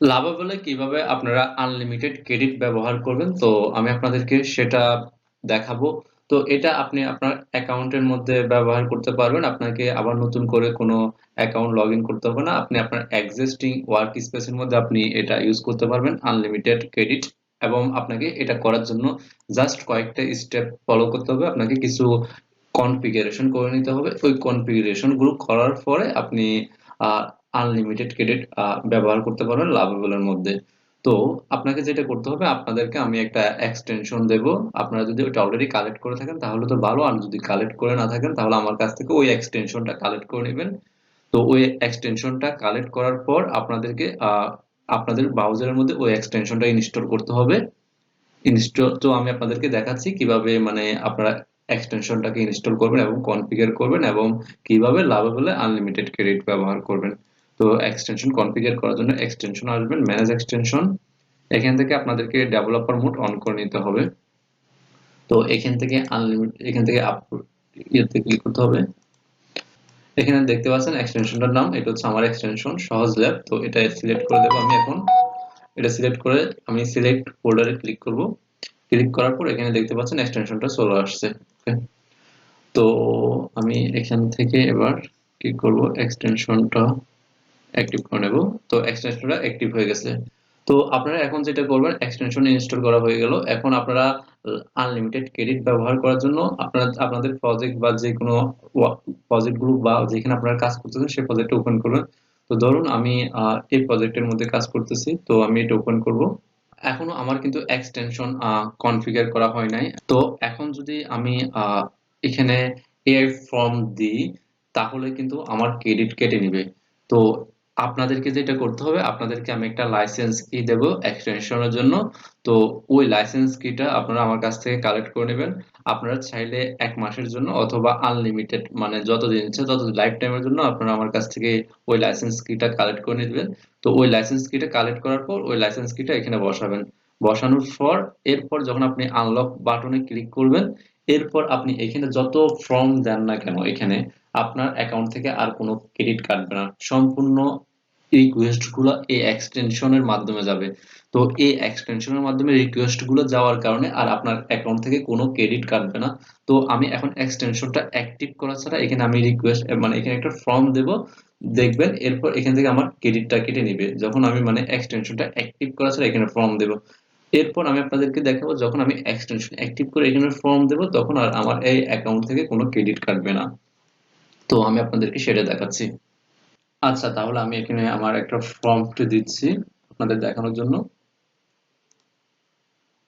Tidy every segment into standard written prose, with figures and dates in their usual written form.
লাভাবলে কিভাবে আপনারা unlimited credit ব্যবহার করবেন, তো আমি আপনাদেরকে সেটা দেখাবো। তো এটা আপনি আপনার অ্যাকাউন্টের মধ্যে ব্যবহার করতে পারবেন। আপনাকে আবার নতুন করে কোনো অ্যাকাউন্ট লগ ইন করতে হবে না। আপনি আপনার এক্সিস্টিং ওয়ার্ক স্পেসের মধ্যে আপনি এটা ইউজ করতে পারবেন আনলিমিটেড ক্রেডিট। এবং আপনাকে এটা করার জন্য জাস্ট কয়েকটা স্টেপ ফলো করতে হবে। আপনাকে কিছু কনফিগারেশন করে নিতে হবে। ওই কনফিগারেশন গুলো করার পরে আপনি আনলিমিটেড ক্রেডিট ব্যবহার করতে পারবেন লাভেবলের মধ্যে। তো আপনাকে যেটা করতে হবে, আপনাদেরকে আমি একটা এক্সটেনশন দেব। আপনারা যদি ওটা অলরেডি কালেক্ট করে থাকেন তাহলে তো ভালো, আর যদি কালেক্ট করে না থাকেন তাহলে আমার কাছ থেকে ওই এক্সটেনশনটা কালেক্ট করে নেবেন। তো ওই এক্সটেনশনটা কালেক্ট করার পর আপনাদেরকে আপনাদের ব্রাউজারের মধ্যে ওই এক্সটেনশনটা ইনস্টল করতে হবে। ইনস্টল তো আমি আপনাদেরকে দেখাচ্ছি কিভাবে মানে আপনারা এক্সটেনশনটাকে ইনস্টল করবেন এবং কনফিগার করবেন এবং কিভাবে লাভেবলে আনলিমিটেড ক্রেডিট ব্যবহার করবেন। তো এক্সটেনশন কনফিগার করার জন্য এক্সটেনশন আসবেন, ম্যানেজ এক্সটেনশন। এখান থেকে আপনাদেরকে ডেভেলপার মোড অন করে নিতে হবে। তো এখান থেকে এখান থেকে ইয়েতে ক্লিক করতে হবে। এখানে দেখতে পাচ্ছেন এক্সটেনশনটার নাম, এটা হচ্ছে আমার এক্সটেনশন সহজ ল্যাব। তো এটা সিলেক্ট করে দেবো আমি এখন। এটা সিলেক্ট করে আমি সিলেক্ট ফোল্ডারে ক্লিক করব। ক্লিক করার পর এখানে দেখতে পাচ্ছেন এক্সটেনশনটা চলে আসছে। তো আমি এখান থেকে এবার কি করব, এক্সটেনশনটা অ্যাক্টিভ করে নেব। তো এক্সটেনশনটা অ্যাক্টিভ হয়ে গেছে। তো আপনারা এখন যেটা করবেন, এক্সটেনশন ইনস্টল করা হয়ে গেল। এখন আপনারা আনলিমিটেড ক্রেডিট ব্যবহার করার জন্য আপনারা আপনাদের প্রজেক্ট বা যে কোনো প্রজেক্ট গ্রুপ বা যেখানে আপনারা কাজ করতেছেন সেই প্রজেক্টটা ওপেন করবেন। তো ধরুন আমি এই প্রজেক্টের মধ্যে কাজ করতেছি, তো আমি এটা ওপেন করব। এখনো আমার কিন্তু এক্সটেনশন কনফিগার করা হয় নাই। তো এখন যদি আমি এখানে এআই ফর্ম দিই তাহলে কিন্তু আমার ক্রেডিট কেটে নিবে। তো আপনাদেরকে যেটা করতে হবে, আপনাদেরকে আমি একটা লাইসেন্স কি দেব এক্সটেনশনের জন্য। তো ওই লাইসেন্স কিটা আপনারা আমার কাছ থেকে কালেক্ট করে নেবেন। আপনারা চাইলে 1 মাসের জন্য অথবা আনলিমিটেড মানে যতদিন ইচ্ছে তত লাইফ টাইমের জন্য আপনারা আমার কাছ থেকে ওই লাইসেন্স কিটা কালেক্ট করে নেবেন। তো ওই লাইসেন্স কিটা কালেক্ট করার পর ওই লাইসেন্স কিটা এখানে বসাবেন। বসানোর পর এরপর যখন আপনি আনলক বাটনে ক্লিক করবেন, এরপর আপনি এখানে যত ফর্ম দেন না কেন এখানে আপনার অ্যাকাউন্ট থেকে আর কোনো ক্রেডিট কাটবে না। সম্পূর্ণ রিকোয়েস্ট গুলো এই এক্সটেনশনের মাধ্যমে যাবে। তো এই এক্সটেনশনের মাধ্যমে রিকোয়েস্ট গুলো যাওয়ার কারণে আর আপনার অ্যাকাউন্ট থেকে কোনো ক্রেডিট কাটবে না। তো আমি এখন এক্সটেনশনটা অ্যাক্টিভ করা ছাড়া এখানে আমি রিকোয়েস্ট মানে এখানে একটা ফর্ম দেব, দেখবেন এরপর এখান থেকে আমার ক্রেডিটটা কেটে নিবে যখন আমি মানে এক্সটেনশনটা অ্যাক্টিভ করা ছাড়া এখানে ফর্ম দেব। এরপর আমি আপনাদেরকে দেখাবো যখন আমি এক্সটেনশন অ্যাক্টিভ করে এখানে ফর্ম দেব তখন আর আমার এই অ্যাকাউন্ট থেকে কোনো ক্রেডিট কাটবে না। তো আমি আপনাদেরকে সেটা দেখাচ্ছি। আচ্ছা, তাহলে আমি এখানে আমার একটা প্রম্পট দিচ্ছি আপনাদের দেখানোর জন্য।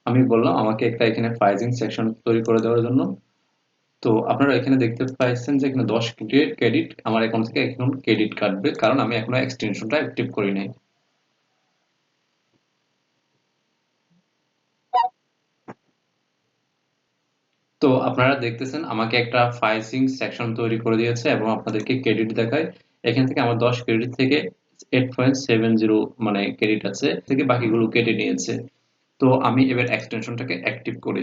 আমি বললাম আমাকে একটা এখানে প্রাইসিং সেকশন তৈরি করে দেওয়ার জন্য। তো আপনারা এখানে দেখতে পাচ্ছেন যে এখানে 10 ক্রেডিট আমার অ্যাকাউন্ট থেকে এখন ক্রেডিট কাটবে, কারণ আমি এখনো এক্সটেনশনটা অ্যাক্টিভ করি নাই। তো আপনারা দেখতেছেন আমাকে একটা প্রাইসিং সেকশন তৈরি করে দিয়েছে এবং আপনাদেরকে ক্রেডিট দেখায়। এখান থেকে আমার 10 ক্রেডিট থেকে 8.70 মানে ক্রেডিট আছে, থেকে বাকিগুলো কেটে নিয়েছে। তো আমি এবার এক্সটেনশনটাকে অ্যাক্টিভ করি।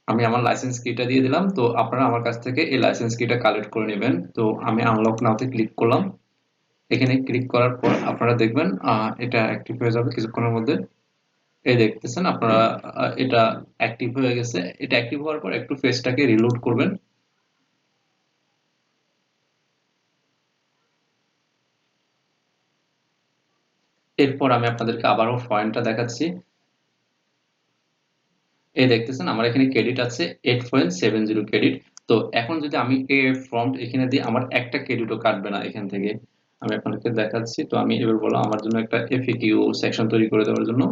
আমি আমার লাইসেন্স কিটা দিয়ে দিলাম। তো আপনারা আমার কাছ থেকে এই লাইসেন্স কিটা কালেক্ট করে নেবেন। তো আমি আনলক নাওতে ক্লিক করলাম। এখানে ক্লিক করার পর আপনারা দেখবেন এটা অ্যাক্টিভ হয়ে যাবে কিছুক্ষণের মধ্যে। এই দেখতেছেন আপনারা এটা অ্যাক্টিভ হয়ে গেছে। এটা অ্যাক্টিভ হওয়ার পর একটু পেজটাকে রিলোড করবেন। এরপর আমি আপনাদেরকে আবারও পয়েন্টটা দেখাচ্ছি। এই দেখতেছেন আমার এখানে ক্রেডিট আছে 8.70 ক্রেডিট। তো এখন যদি আমি এই ফর্ম এখানে দিই আমার একটা ক্রেডিটও কাটবে না এখান থেকে। আমি আপনাদেরকে দেখাচ্ছি। তো আমি এবার বললাম আমার জন্য একটা এফএকিউ সেকশন তৈরি করে দেওয়ার জন্য।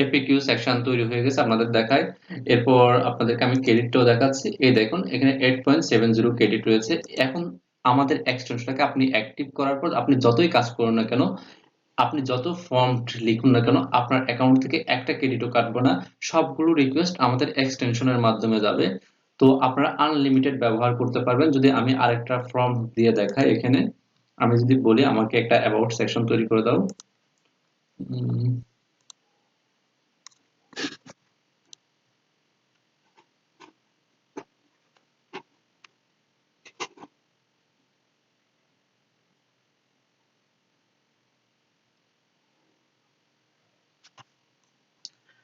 এফএকিউ সেকশন তৈরি হয়ে গেছে আপনাদের দেখায়। এরপর আপনাদেরকে আমি ক্রেডিটটাও দেখাচ্ছি। এই দেখুন এখানে 8.70 ক্রেডিট রয়েছে। এখন আমাদের এক্সটেনশনটাকে আপনি অ্যাক্টিভ করার পর আপনি যতই কাজ করুন না কেন, আপনি যত ফর্ম লিখুন না কেন, আপনার অ্যাকাউন্ট থেকে একটা ক্রেডিটও কাটবে না। সবগুলো রিকোয়েস্ট আমাদের এক্সটেনশনের মাধ্যমে যাবে। তো আপনারা আনলিমিটেড ব্যবহার করতে পারবেন। যদি আমি আরেকটা ফর্ম দিয়ে দেখাই এখানে, আমি যদি বলি আমাকে একটা অ্যাবাউট সেকশন তৈরি করে দাও।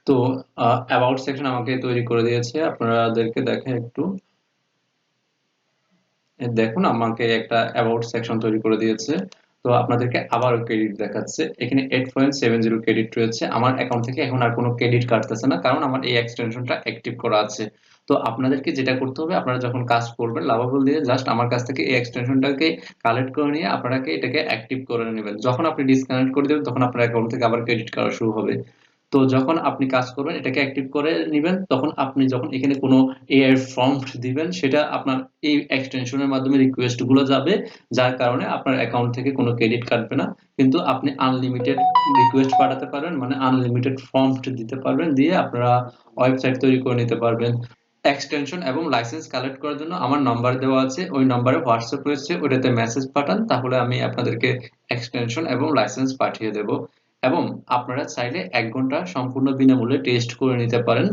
তো অ্যাবাউট সেকশন আমাকে তৈরি করে দিয়েছে, আপনাদেরকে দেখাই একটু। দেখুন আমাকে একটা অ্যাবাউট সেকশন তৈরি করে দিয়েছে। তো আপনাদেরকে আবারও ক্রেডিট দেখাচ্ছে, এখানে 8.70 ক্রেডিট রয়েছে। আমার অ্যাকাউন্ট থেকে এখন আর কোনো ক্রেডিট কাটতেছে না, কারণ আমার এই এক্সটেনশনটা অ্যাক্টিভ করা আছে। তো আপনাদেরকে যেটা করতে হবে, আপনারা যখন কাজ করবেন লাভাবল দিয়ে জাস্ট আমার কাছ থেকে এই এক্সটেনশনটাকে কালেক্ট করে নিয়ে আপনাকে এটাকে অ্যাক্টিভ করে নেবেন। যখন আপনি ডিসকানেক্ট করে দেবেন তখন আপনার অ্যাকাউন্ট থেকে আবার ক্রেডিট কাটা শুরু হবে। তো যখন আপনি কাজ করবেন এটাকে অ্যাক্টিভ করে নিবেন, তখন আপনি যখন এখানে কোনো এআই প্রম্পট দিবেন সেটা আপনার এই এক্সটেনশনের মাধ্যমে রিকোয়েস্ট গুলো যাবে, যার কারণে আপনার অ্যাকাউন্ট থেকে কোনো ক্রেডিট কাটবে না। কিন্তু আপনি আনলিমিটেড রিকোয়েস্ট পাঠাতে পারবেন, মানে আনলিমিটেড প্রম্পট দিতে পারবেন, দিয়ে আপনারা ওয়েবসাইট তৈরি করে নিতে পারবেন। এক্সটেনশন এবং লাইসেন্স কালেক্ট করার জন্য আমার নাম্বার দেওয়া আছে, ওই নাম্বারে হোয়াটসঅ্যাপ রয়েছে, ওটাতে মেসেজ পাঠান, তাহলে আমি আপনাদেরকে এক্সটেনশন এবং লাইসেন্স পাঠিয়ে দেব। এবং আপনারা চাইলে 1 ঘন্টা সম্পূর্ণ বিনামূল্যে টেস্ট করে নিতে পারেন।